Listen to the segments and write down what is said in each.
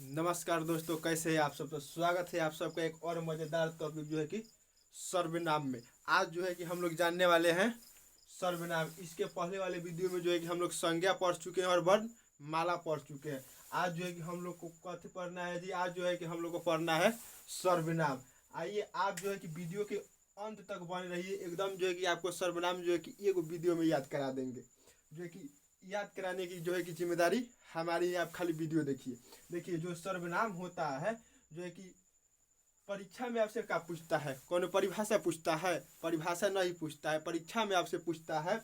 नमस्कार दोस्तों, कैसे हैं आप सब। तो स्वागत है आप सबका एक और मज़ेदार टॉपिक जो है कि सर्वनाम में। आज जो है कि हम लोग जानने वाले हैं सर्वनाम। इसके पहले वाले वीडियो में जो है कि हम लोग संज्ञा पढ़ चुके हैं और वर्ण माला पढ़ चुके हैं। आज जो है कि हम लोग को कथ्य पढ़ना है जी। आज जो है कि हम लोग को पढ़ना है सर्वनाम। आइए आप जो है कि वीडियो के अंत तक बने रहिए। एकदम जो है कि आपको सर्वनाम जो है कि एक वीडियो में याद करा देंगे। जो है कि याद कराने की जो है कि जिम्मेदारी हमारी है। आप खाली वीडियो देखिए। देखिए, जो सर्वनाम होता है जो है कि परीक्षा में आपसे क्या पूछता है, कौन परिभाषा पूछता है, परिभाषा नहीं पूछता है, परीक्षा में आपसे पूछता है।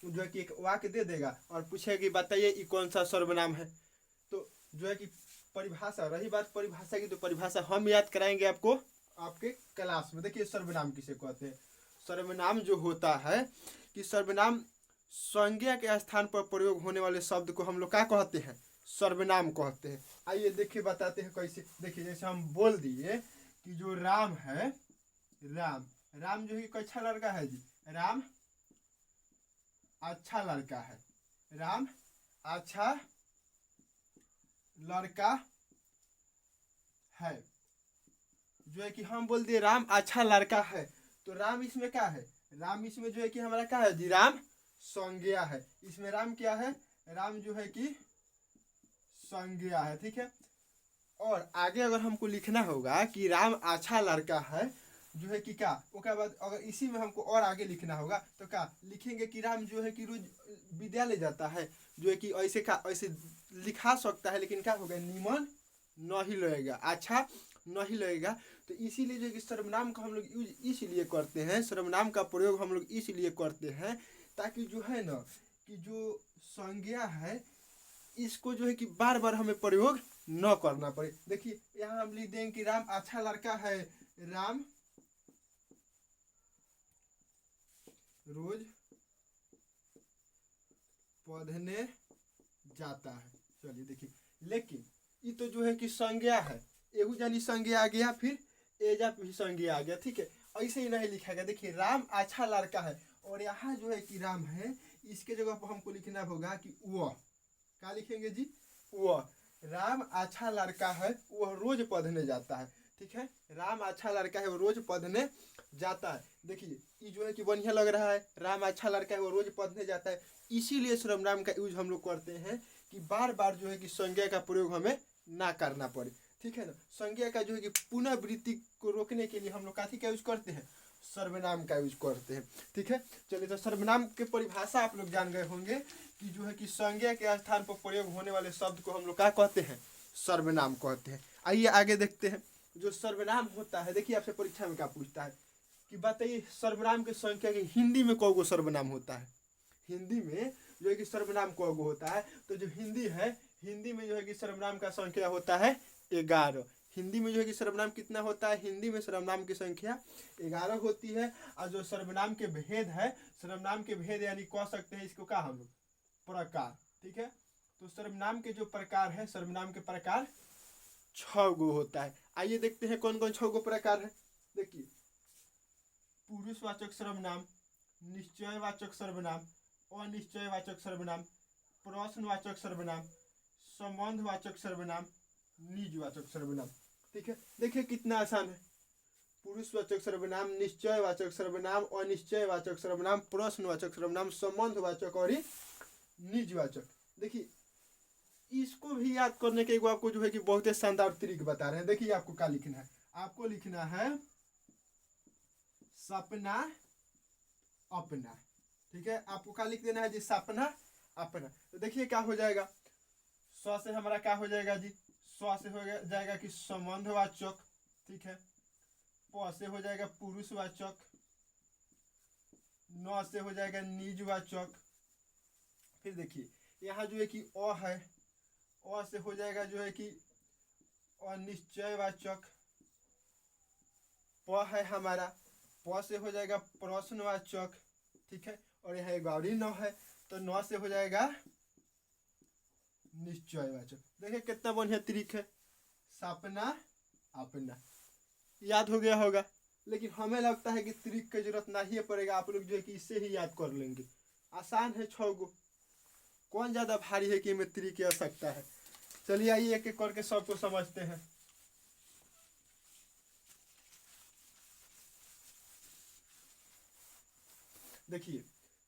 जो है कि एक वाक्य दे देगा और पूछेगा कि बताइए ये कौन सा सर्वनाम है। तो जो है कि परिभाषा, रही बात परिभाषा की, तो परिभाषा हम याद कराएंगे आपको आपके क्लास में। देखिए सर्वनाम किसे कहते हैं। सर्वनाम जो होता है कि सर्वनाम संज्ञा के स्थान पर प्रयोग होने वाले शब्द को हम लोग क्या कहते हैं, सर्वनाम कहते हैं। आइए देखिए बताते हैं कैसे। देखिए जैसे हम बोल दिए कि जो राम है, राम राम जो है कैसा लड़का है जी। राम अच्छा लड़का है। राम अच्छा लड़का है। जो है कि हम बोल दिए राम अच्छा लड़का है, तो राम इसमें क्या है, राम इसमें जो है कि हमारा क्या है जी, राम संज्ञा है। इसमें राम क्या है, राम जो है कि संज्ञा है। ठीक है। और आगे अगर हमको लिखना होगा कि राम अच्छा लड़का है, जो है कि क्या, उसके बाद अगर इसी में हमको और आगे लिखना होगा तो क्या लिखेंगे कि राम जो है कि रोज विद्यालय जाता है। जो है कि ऐसे का ऐसे लिखा सकता है, लेकिन क्या होगा, निमन नहीं लगेगा, अच्छा नहीं लगेगा। तो इसीलिए जो है कि सर्वनाम का हम लोग यूज इसलिए करते हैं, सर्वनाम का प्रयोग हम लोग इसलिए करते हैं ताकि जो है ना कि जो संज्ञा है इसको जो है कि बार बार हमें प्रयोग न करना पड़े। देखिए यहाँ हम लिख देंगे कि राम अच्छा लड़का है। राम रोज पढ़ने जाता है। चलिए देखिए, लेकिन ये तो जो है कि संज्ञा है, एहू जानी संज्ञा आ गया, फिर एजा भी संज्ञा आ गया। ठीक है, ऐसे ही नहीं लिखा गया। देखिए राम अच्छा लड़का है और यहाँ जो है कि राम है, इसके जगह पर हमको लिखना होगा कि वह, क्या लिखेंगे जी, वह राम अच्छा लड़का है, वह रोज पढ़ने जाता है। ठीक है, राम अच्छा लड़का है, वो रोज पढ़ने जाता है। देखिए ये जो है कि बढ़िया लग रहा है, राम अच्छा लड़का है, वो रोज पढ़ने जाता है। इसीलिए सर्वनाम का यूज हम लोग करते हैं कि बार बार जो है कि संज्ञा का प्रयोग हमें ना करना पड़े। ठीक है ना। संज्ञा का जो है कि पुनर्वृत्ति को रोकने के लिए हम लोग काथी का यूज करते हैं, सर्वनाम का यूज करते हैं। ठीक है। चलिए, तो सर्वनाम के परिभाषा आप लोग जान गए होंगे कि जो है कि संज्ञा के स्थान पर प्रयोग होने वाले शब्द को हम लोग क्या कहते हैं, सर्वनाम कहते हैं। आइए आगे देखते हैं। जो सर्वनाम होता है, देखिए आपसे परीक्षा में क्या पूछता है कि बताइए सर्वनाम की संख्या की हिंदी में कौगो सर्वनाम होता है। हिंदी में जो है कि सर्वनाम कौगो होता है, तो जो हिंदी है, हिंदी में जो है कि सर्वनाम का संख्या होता है 11। हिंदी में जो है कि सर्वनाम कितना होता है, हिंदी में सर्वनाम की संख्या 11 होती है। और जो सर्वनाम के भेद है, सर्वनाम के भेद यानी कह सकते हैं इसको क्या हम लोग, प्रकार। ठीक है। तो सर्वनाम के जो प्रकार है, सर्वनाम के प्रकार 6 गो होता है। आइए देखते हैं कौन कौन 6 गो प्रकार है। देखिए, पुरुषवाचक सर्वनाम, निश्चयवाचक सर्वनाम, अनिश्चयवाचक सर्वनाम, प्रश्नवाचक सर्वनाम, संबंधवाचक सर्वनाम, निजवाचक सर्वनाम। ठीक है। देखिए कितना आसान है। पुरुषवाचक सर्वनाम, निश्चयवाचक सर्वनाम, अनिश्चयवाचक सर्वनाम, प्रश्नवाचक सर्वनाम, संबंधवाचक और निजवाचक। देखिए इसको भी याद करने के आपको जो है कि बहुत ही शानदार तरीके बता रहे हैं। देखिए आपको क्या लिखना है, आपको लिखना है सपना अपना। ठीक है, आपको क्या लिख देना है जी, सपना अपना। तो देखिए क्या हो जाएगा, स्व से हमारा क्या हो जाएगा जी, स्व से हो जाएगा कि संबंधवाचक। ठीक है। प से हो जाएगा पुरुषवाचक, न से हो जाएगा निजवाचक। फिर देखिए यहाँ जो है कि अ है, अ से हो जाएगा जो है कि अनिश्चयवाचक। प है हमारा, प से हो जाएगा प्रश्नवाचक। ठीक है। और यहाँ एक और न है, तो न से हो जाएगा निश्चयवाचक। देखिए कितना बढ़िया तरीक है, सपना अपना। याद हो गया होगा, लेकिन हमें लगता है कि तरीक की जरूरत नहीं पड़ेगा। आप लोग जो है कि इससे ही याद कर लेंगे। आसान है 6 गो, कौन ज़्यादा भारी है कि हमें तरीक की आवश्यकता है। चलिए आइए एक एक करके सबको समझते हैं। देखिए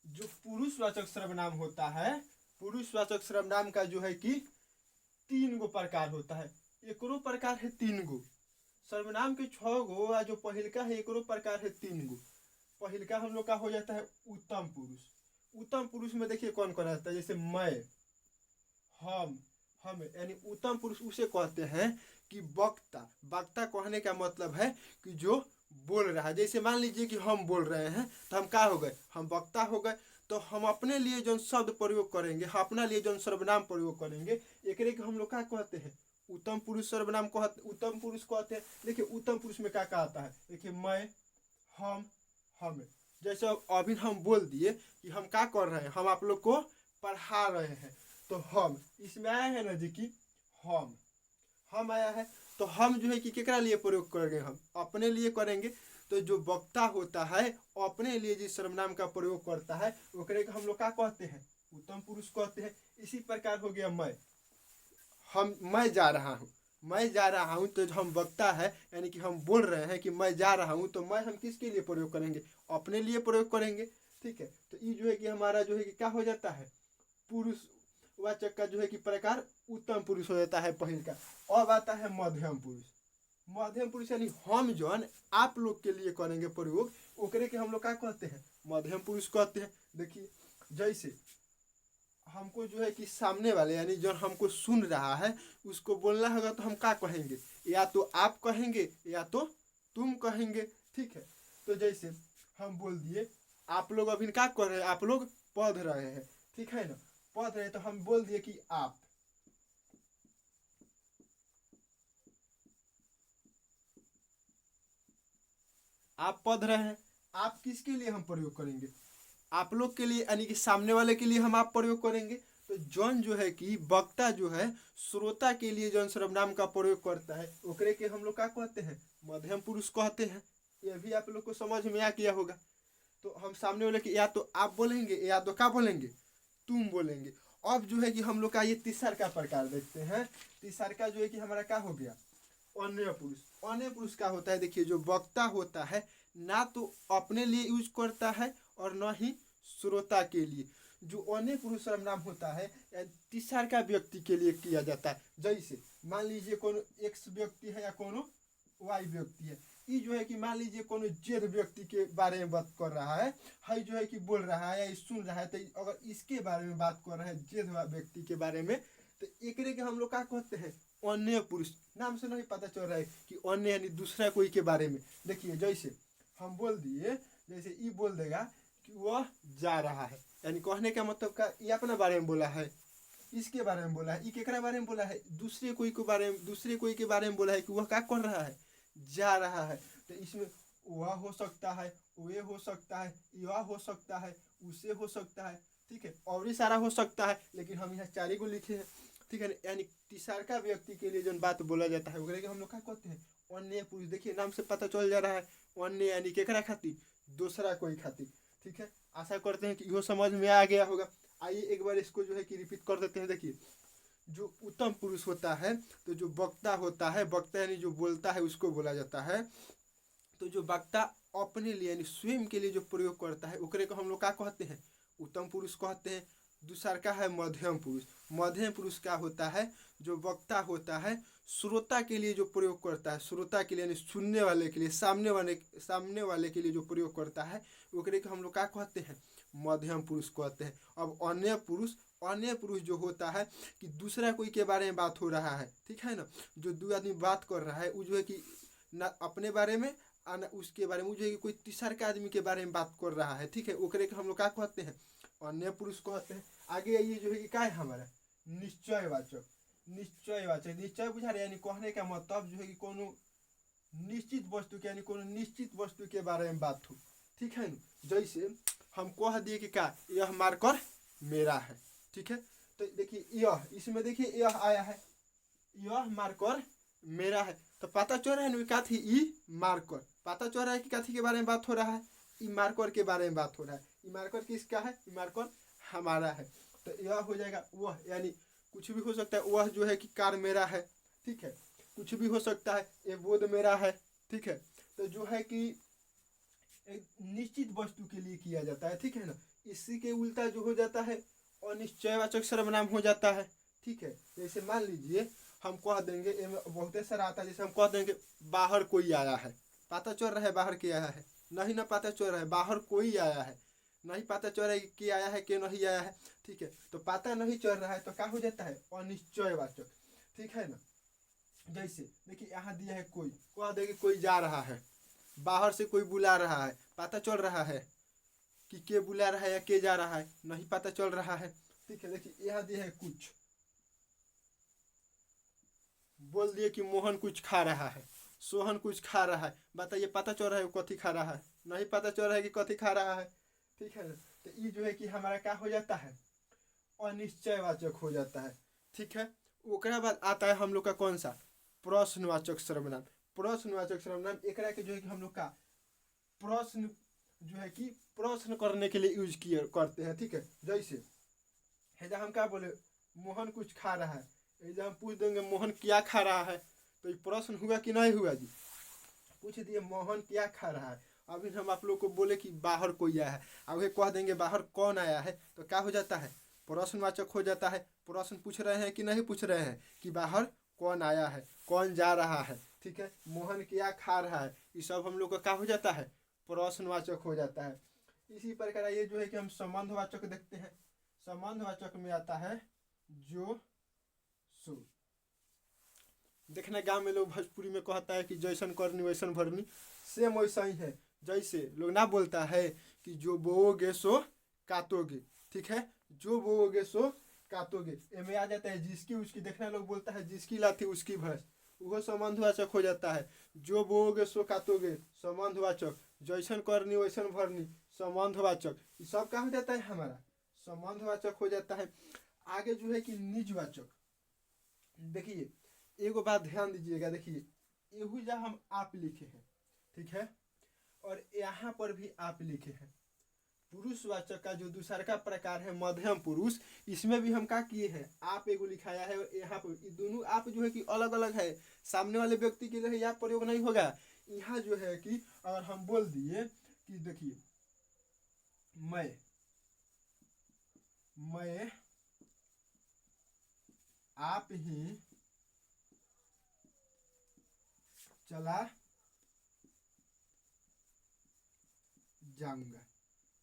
जो पुरुषवाचक सर्वनाम होता है, पुरुषवाचक सर्वनाम का जो है कि 3 गो प्रकार होता है। एकरो प्रकार है 3 गो, सर्वनाम के 6 गो, या जो पहिलका है एकरो प्रकार है 3 गो। पहिलका हम लोग का हो जाता है उत्तम पुरुष। उत्तम पुरुष में देखिए कौन कौन आता है, जैसे मैं, हम यानी उत्तम पुरुष उसे कहते हैं कि वक्ता। वक्ता कहने का मतलब है कि जो बोल रहा है। जैसे मान लीजिए कि हम बोल रहे हैं तो हम क्या हो गए, हम वक्ता हो गए। तो हम अपने लिए जो शब्द प्रयोग करेंगे, हम अपना लिए जो सर्वनाम प्रयोग करेंगे, एक हम लोग क्या कहते हैं, उत्तम पुरुष सर्वनाम कहते, उत्तम पुरुष कहते हैं। देखिए उत्तम पुरुष में क्या क्या आता है, देखिए मैं, हम। जैसे अभी हम बोल दिए कि हम क्या कर रहे हैं, हम आप लोग को पढ़ा रहे हैं, तो हम इसमें आया है ना जी कि हम आया है। तो हम जो है कि केकरा लिए प्रयोग करेंगे, हम अपने लिए करेंगे। तो जो वक्ता होता है अपने लिए जिस सर्वनाम का प्रयोग करता है ओकरे को हम लोग क्या कहते हैं, उत्तम पुरुष कहते हैं। इसी प्रकार हो गया मैं जा रहा हूँ, मैं जा रहा हूँ, तो हम वक्ता है यानी कि हम बोल रहे हैं कि मैं जा रहा हूँ, तो मैं हम किसके लिए प्रयोग करेंगे, अपने लिए प्रयोग करेंगे। ठीक है, तो ये जो है कि हमारा जो है कि क्या हो जाता है, पुरुष वाचक का जो है कि प्रकार उत्तम पुरुष हो जाता है पहिल का। अब आता है मध्यम पुरुष। मध्यम पुरुष यानी हम जौन आप लोग के लिए करेंगे प्रयोग, ओकरे के हम लोग क्या कहते हैं, मध्यम पुरुष कहते हैं। देखिए जैसे हमको जो है कि सामने वाले यानी जो हमको सुन रहा है उसको बोलना होगा, तो हम क्या कहेंगे, या तो आप कहेंगे या तो तुम कहेंगे। ठीक है, तो जैसे हम बोल दिए आप लोग अभी क्या कर रहे हैं, आप लोग पढ़ रहे हैं, ठीक है ना, पढ़ रहे हैं, तो हम बोल दिए कि आप पढ़ रहे हैं। आप किसके लिए हम प्रयोग करेंगे, आप लोग के लिए यानी कि सामने वाले के लिए हम आप प्रयोग करेंगे। तो जौन जो है कि वक्ता जो है श्रोता के लिए जौन सर्वनाम का प्रयोग करता है ओकरे के हम लोग क्या कहते हैं, मध्यम पुरुष कहते हैं। यह भी आप लोग को समझ में आ गया होगा। तो हम सामने वाले के या तो आप बोलेंगे या तो क्या बोलेंगे, तुम बोलेंगे। अब जो है कि हम लोग का ये तीसरा का प्रकार देखते हैं। तीसरा का जो है कि हमारा क्या हो गया, अन्य पुरुष। अन्य पुरुष का होता है, देखिए जो वक्ता होता है ना तो अपने लिए यूज करता है और न ही श्रोता के लिए। जो अन्य पुरुष सर्वनाम होता है तीसरा का व्यक्ति के लिए किया जाता है। जैसे मान लीजिए कोनो एक्स व्यक्ति है या कोनो वाई व्यक्ति है, ये जो है कि मान लीजिए कोनो जेड व्यक्ति के बारे में बात कर रहा है जो है कि बोल रहा है या सुन रहा है, तो अगर इसके बारे में बात कर रहा है जेड व्यक्ति के बारे में, तो एक के हम लोग क्या कहते हैं, अन्य पुरुष। नाम से नहीं पता चल रहा है कि अन्य यानी दूसरा कोई के बारे में। देखिए जैसे हम बोल दिए, जैसे ये बोल देगा कि वह जा रहा है, यानी कहने का मतलब का ये अपना बारे में बोला है, इसके बारे में बोला है, ये केकरा बारे में बोला है, दूसरे कोई के बारे में, दूसरे कोई के बारे में बोला है कि वह क्या कर रहा है, जा रहा है। तो इसमें वह हो सकता है, वे हो सकता है, यह हो सकता है, उसे हो सकता है, ठीक है, और भी सारा हो सकता है, लेकिन हम यहाँ 4 को लिखे हैं। ठीक है, यानी तीसरा व्यक्ति के लिए जो बात बोला जाता है वगैरह हम लोग क्या कहते हैं, अन्य पुरुष। देखिए नाम से पता चल जा रहा है, अन्य यानी केकरा खातिर, दूसरा कोई खातिर। ठीक है, आशा करते हैं कि यह समझ में आ गया होगा। आइए एक बार इसको जो है कि रिपीट कर देते हैं। देखिए जो उत्तम पुरुष होता है, तो जो वक्ता होता है, वक्ता यानी जो बोलता है उसको बोला जाता है। तो जो वक्ता अपने लिए यानी स्वयं के लिए जो प्रयोग करता है ओकरे को हम लोग क्या कहते हैं, उत्तम पुरुष कहते हैं। दूसरा का है मध्यम पुरुष। मध्यम पुरुष क्या होता है, जो वक्ता होता है श्रोता के लिए जो प्रयोग करता है, श्रोता के लिए यानी सुनने वाले के लिए, सामने वाले के लिए जो प्रयोग करता है ओकरे को हम लोग क्या कहते हैं, मध्यम पुरुष कहते हैं। अब अन्य पुरुष जो होता है कि दूसरा कोई के बारे में बात हो रहा है, ठीक है ना, जो दो आदमी बात कर रहा है वो जो है कि ना अपने बारे में और ना उसके बारे में, जो है कि कोई तीसरा के आदमी के बारे में बात कर रहा है, ठीक है, ओकरे को हम लोग क्या कहते हैं, अन्य पुरुष कहते हैं। आगे ये जो है कि क्या है हमारा निश्चयवाचक। निश्चय बुझा रहे, यानी कहने का मतलब जो है कि कोनो निश्चित वस्तु के यानी कोनो निश्चित वस्तु के बारे में बात हो, ठीक है ना। जैसे हम कह दिए कि क्या, यह मार्कर मेरा है, ठीक है, तो देखिए यह, इसमें देखिए यह आया है, यह मार्कर मेरा है, तो पता चल रहा है ना क्या थी, ई मार्कर। पता चल रहा है कि काथी के बारे में बात हो रहा है, ई मार्कर के बारे में बात हो रहा है। ई मार्कर किसका है, ई मार्कर हमारा है। तो यह हो जाएगा वह, यानी कुछ भी हो सकता है, वह जो है कि कार मेरा है, ठीक है। कुछ भी हो सकता है, ये बोर्ड मेरा है, ठीक है। तो जो है कि एक निश्चित वस्तु के लिए किया जाता है, ठीक है ना। इसी के उल्टा जो हो जाता है अनिश्चयवाचक सर्वनाम हो जाता है, ठीक है। जैसे मान लीजिए हम कह देंगे, बहुत सारा आता है, जैसे हम कह देंगे बाहर कोई आया है, पता चल रहा है बाहर क्या आया है, नहीं ना पता चल रहा है बाहर कोई आया है, नहीं पता चल रहा है कि आया है कि नहीं आया है, ठीक है। तो पता नहीं चल रहा है तो क्या हो जाता है अनिश्चयवाचक, ठीक है ना। जैसे देखिए यहाँ दिया है कोई, कह देंगे कोई जा रहा है, बाहर से कोई बुला रहा है, पता चल रहा है कि के बुला रहा है या के जा रहा है, नहीं पता चल रहा है, ठीक है। देखिए यहाँ दिया है कुछ, बोल दिए कि मोहन कुछ खा रहा है, सोहन कुछ खा रहा है, बताइए पता चल रहा है वो कथी खा रहा है, नहीं पता चल रहा है कि कथी खा रहा है, ठीक है ना। तो ये जो है कि हमारा क्या हो जाता है अनिश्चयवाचक हो जाता है, ठीक है। ओकरा बाद आता है हम लोग का कौन सा प्रश्नवाचक सर्वनाम। प्रश्नवाचक सर्वनाम एकरा के जो है कि हम लोग का प्रश्न जो है कि प्रश्न करने के लिए यूज किए करते हैं, ठीक है। जैसे है जब हम क्या बोले मोहन कुछ खा रहा है, जब हम पूछ देंगे मोहन क्या खा रहा है, तो ये प्रश्न हुआ कि नहीं हुआ जी, पूछ दिए मोहन क्या खा रहा है। अभी हम आप लोग को बोले कि बाहर कोई आया है, अब ये कह देंगे बाहर कौन आया है, तो क्या हो जाता है प्रश्नवाचक हो जाता है। प्रश्न पूछ रहे हैं कि नहीं पूछ रहे हैं कि बाहर कौन आया है, कौन जा रहा है, ठीक है। मोहन क्या खा रहा है, ये सब हम लोग का क्या हो जाता है प्रश्नवाचक हो जाता है। इसी प्रकार ये जो है कि हम संबंधवाचक देखते हैं। संबंधवाचक में आता है जो सो। देखना गांव में लोग भोजपुरी में कहता है कि जैसन करनी वैसन भरनी, सेम वैसा ही है। जैसे लोग ना बोलता है कि जो बोओगे सो काटोगे, ठीक है, जो बोओगे सो काटोगे, एमे आ जाता है जिसकी उसकी। देखना लोग बोलता है जिसकी लाठी उसकी भैंस, वो संबंधवाचक हो जाता है। जो बोओगे सो काटोगे संबंधवाचक, जैसन करनी वैसन भरनी संबंधवाचक, ये सब क्या हो जाता है हमारा संबंधवाचक हो जाता है। आगे जो है कि निजवाचक। देखिए एगो बात ध्यान दीजिएगा, देखिए एहू जा हम आप लिखे हैं, ठीक है, और यहाँ पर भी आप लिखे हैं। पुरुषवाचक का जो दूसरा का प्रकार है मध्यम पुरुष, इसमें भी हम क्या किए हैं आप एगो लिखाया है, और यहाँ पर दोनों आप जो है कि अलग अलग है, सामने वाले व्यक्ति के लिए यहाँ प्रयोग नहीं होगा। यहाँ जो है कि अगर हम बोल दिए कि देखिए मैं आप ही चला जाऊंगा,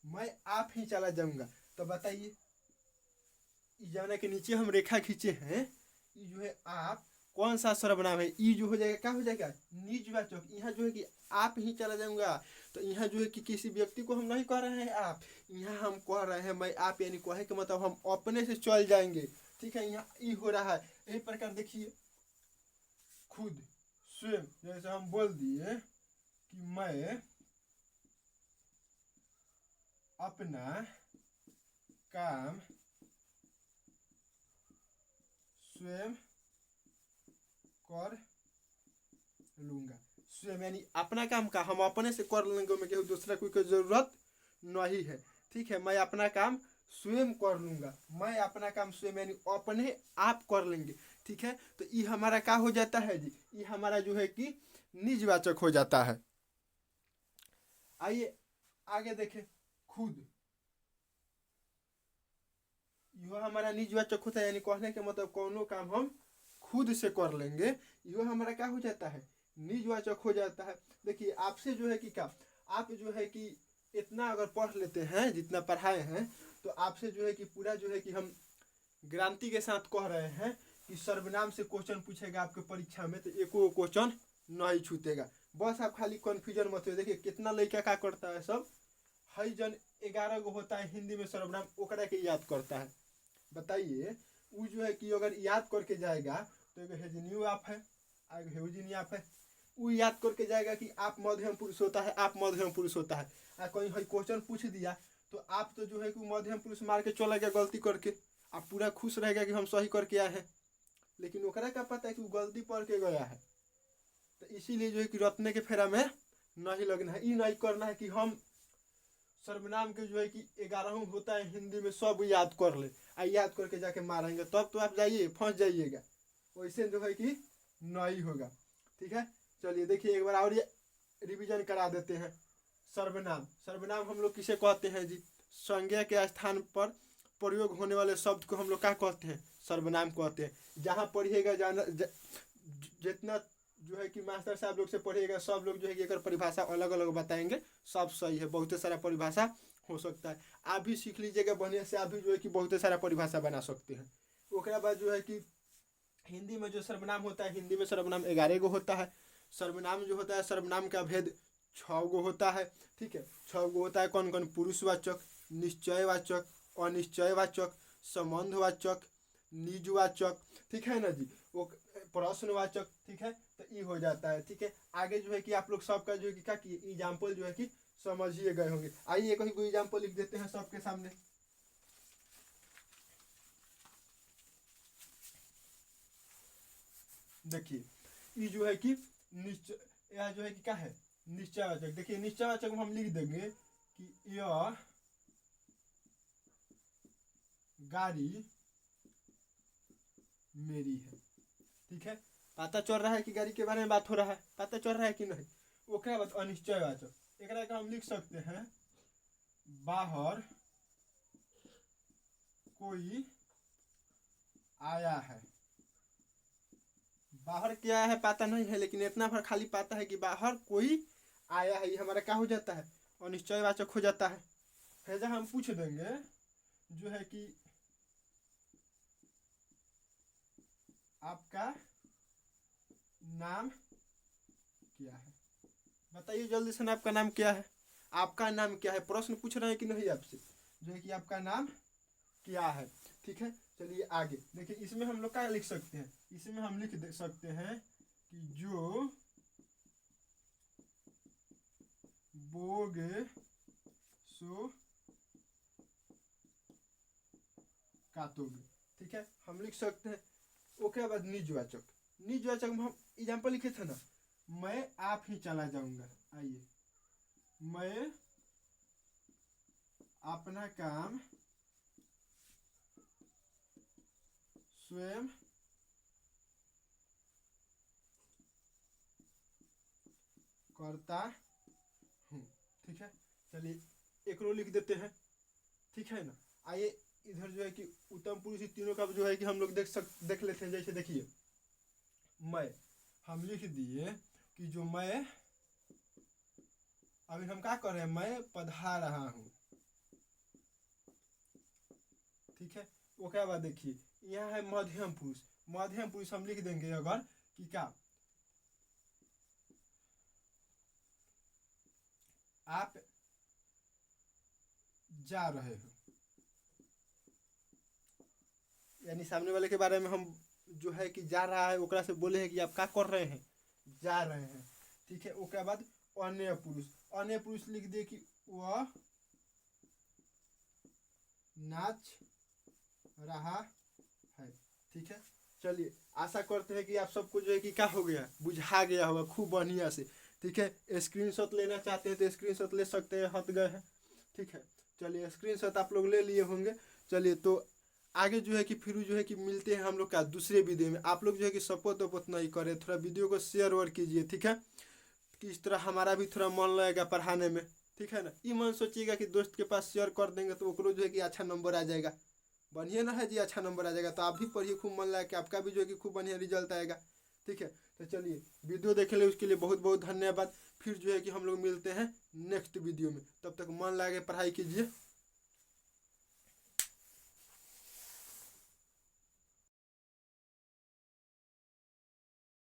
मैं आप ही चला जाऊंगा, तो बताइए जाने के नीचे हम रेखा खींचे हैं, ये जो है आप कौन सा सर्वनाम है, ई जो हो जाएगा क्या हो जाएगा निजवाचक। यहाँ जो है कि आप ही चला जाऊंगा, तो यहाँ जो है कि किसी व्यक्ति को हम नहीं कह रहे हैं आप, यहाँ हम कह रहे हैं मैं आप, यानी कहे के मतलब हम अपने से चल जाएंगे, ठीक है। यहाँ ई हो रहा है। यही प्रकार देखिए खुद स्वयं, जैसे हम बोल दिए कि मैं अपना काम स्वयं कर लूंगा। स्वयं यानी अपना काम का हम अपने से कर लेंगे, में केहू दूसरा कोई की जरूरत नहीं है, ठीक है। मैं अपना काम स्वयं कर लूंगा, मैं अपना काम स्वयं यानी अपने आप कर लेंगे, ठीक है। तो ये हमारा क्या हो जाता है जी, ये हमारा जो है कि निजवाचक हो जाता है। आइए आगे देखें खुद, यह हमारा निजवाचक होता है, यानी कहने के मतलब कौनो काम हम खुद से कर लेंगे, यह हमारा क्या हो जाता है निजवाचक हो जाता है। देखिए आपसे जो है कि क्या आप जो है कि इतना अगर पढ़ लेते हैं जितना पढ़ाए हैं, तो आपसे जो है कि पूरा जो है कि हम गारंटी के साथ कह रहे हैं कि सर्वनाम से क्वेश्चन पूछेगा आपके परीक्षा में, तो एको क्वेश्चन नहीं छूटेगा। बस आप खाली कन्फ्यूजन मत हो। देखिए कितना लड़का क्या करता है, सब हई जन 11 गो होता है हिंदी में सर्वनाम, ओकरा के याद करता है। बताइए वो जो है कि अगर याद करके जाएगा तो एगो हेजन्यू आप है, एगो हेउजिनी आप है, वो याद करके जाएगा कि आप मध्यम पुरुष होता है, आप मध्यम पुरुष होता है। कहीं हई क्वेश्चन पूछ दिया तो आप तो जो है कि मध्यम पुरुष मार के चला गया गलती करके, आप पूरा खुश रहेगा कि हम सही करके आए हैं, लेकिन ओकरा क्या पता है कि वो गलती पढ़ के गया है। तो इसीलिए जो है कि रटने के फेरा में नहीं लगना है, ये नहीं करना है कि हम सर्वनाम के जो है कि 11 होता है हिंदी में, सब याद कर ले, याद करके जाके मारेंगे तब तो आप जाइए फंस जाइएगा, वैसे जो है कि नहीं होगा। ठीक है, चलिए देखिए एक बार और ये रिवीजन करा देते हैं। सर्वनाम, सर्वनाम हम लोग किसे कहते हैं जी? संज्ञा के स्थान पर प्रयोग होने वाले शब्द को हम लोग क्या कहते हैं? सर्वनाम कहते हैं। जहाँ पढ़िएगा जाना जितना जो है कि मास्टर साहब लोग से पढ़िएगा, सब लोग जो है कि एक परिभाषा अलग अलग बताएंगे, सब सही है, बहुत सारा परिभाषा हो सकता है। आप भी सीख लीजिएगा बढ़िया से, आप भी जो है कि बहुत सारा परिभाषा बना सकते हैं। उसके बाद जो है कि हिंदी में जो सर्वनाम होता है, हिंदी में सर्वनाम 11 गो होता है। सर्वनाम जो होता है, सर्वनाम का भेद 6 गो होता है। ठीक है, 6 गो होता है। कौन कौन? पुरुषवाचक, निश्चयवाचक, अनिश्चयवाचक, संबंधवाचक, निजवाचक, ठीक है ना जी, वो प्रश्नवाचक। ठीक है, तो ये हो जाता है। ठीक है, आगे जो है कि आप लोग सबका जो है कि क्या कि एग्जाम्पल जो है कि समझिए गए होंगे। आइए कोई कोई एग्जाम्पल लिख देते हैं सबके सामने। देखिए ये जो है कि निश्चय, यह जो है कि क्या है? निश्चयवाचक। देखिए निश्चयवाचक में हम लिख देंगे कि यह गाड़ी मेरी है। ठीक है, पता चल रहा है कि गाड़ी के बारे में बात हो रहा है, पता चल रहा है कि नहीं? वो क्या बात? अनिश्चयवाचक। एक का हम लिख सकते हैं बाहर कोई आया है। बाहर क्या है पता नहीं है, लेकिन इतना भर खाली पता है कि बाहर कोई आया है। ये हमारा क्या हो जाता है? अनिश्चयवाचक हो जाता है। है हम पूछ देंगे जो है कि आपका नाम क्या है? बताइए जल्दी से ना, आपका नाम क्या है? आपका नाम क्या है? प्रश्न पूछ रहे हैं कि नहीं आपसे, जो है कि आपका नाम क्या है। ठीक है, चलिए आगे देखिए। इसमें हम लोग क्या लिख सकते हैं? इसमें हम लिख सकते हैं कि जो बोगे सो काटोगे। ठीक है, हम लिख सकते हैं। ओके, बाद निजवाचक। निजवाचक में हम एग्जाम्पल लिखे थे ना, मैं आप ही चला जाऊंगा। आइए, मैं अपना काम स्वयं करता हूँ। ठीक है, चलिए एक रो लिख देते हैं। ठीक है ना, आइए इधर जो है कि उत्तम पुरुष तीनों का जो है कि हम लोग देख लेते हैं। जैसे देखिए मैं, हम लिख दिए कि जो मैं, अभी हम क्या कर रहे हैं? मैं पढ़ा रहा हूँ। ठीक है, वो क्या बात? देखिए यहाँ है मध्यम पुरुष। मध्यम पुरुष हम लिख देंगे अगर कि क्या आप जा रहे हो, यानी सामने वाले के बारे में हम जो है कि जा रहा है ओकरा से बोले हैं कि आप क्या कर रहे हैं? जा रहे हैं। ठीक है, उसके बाद अन्य पुरुष, अन्य पुरुष लिख दे कि वह नाच रहा है। ठीक है, चलिए आशा करते हैं कि आप सबको जो है कि क्या हो गया, बुझा गया होगा खूब बढ़िया से। ठीक है, स्क्रीनशॉट लेना चाहते हैं तो स्क्रीनशॉट ले सकते हैं, हट गए हैं। ठीक है, चलिए स्क्रीनशॉट आप लोग ले लिए होंगे। चलिए तो आगे जो है कि फिर जो है कि मिलते हैं हम लोग का दूसरे वीडियो में। आप लोग जो है कि सपोर्ट वपोर्ट नहीं करें, थोड़ा वीडियो को शेयर और कीजिए। ठीक है, कि इस तरह हमारा भी थोड़ा मन लगेगा पढ़ाने में। ठीक है ना, ये मन सोचिएगा कि दोस्त के पास शेयर कर देंगे तो वो जो है कि अच्छा नंबर आ जाएगा। बढ़िया ना है जी, अच्छा नंबर आ जाएगा तो आप भी पढ़िए खूब मन लगा के, आपका भी जो है कि खूब बढ़िया रिजल्ट आएगा। ठीक है, तो चलिए वीडियो देखे ले उसके लिए बहुत बहुत धन्यवाद। फिर जो है कि हम लोग मिलते हैं नेक्स्ट वीडियो में, तब तक मन लगा के पढ़ाई कीजिए।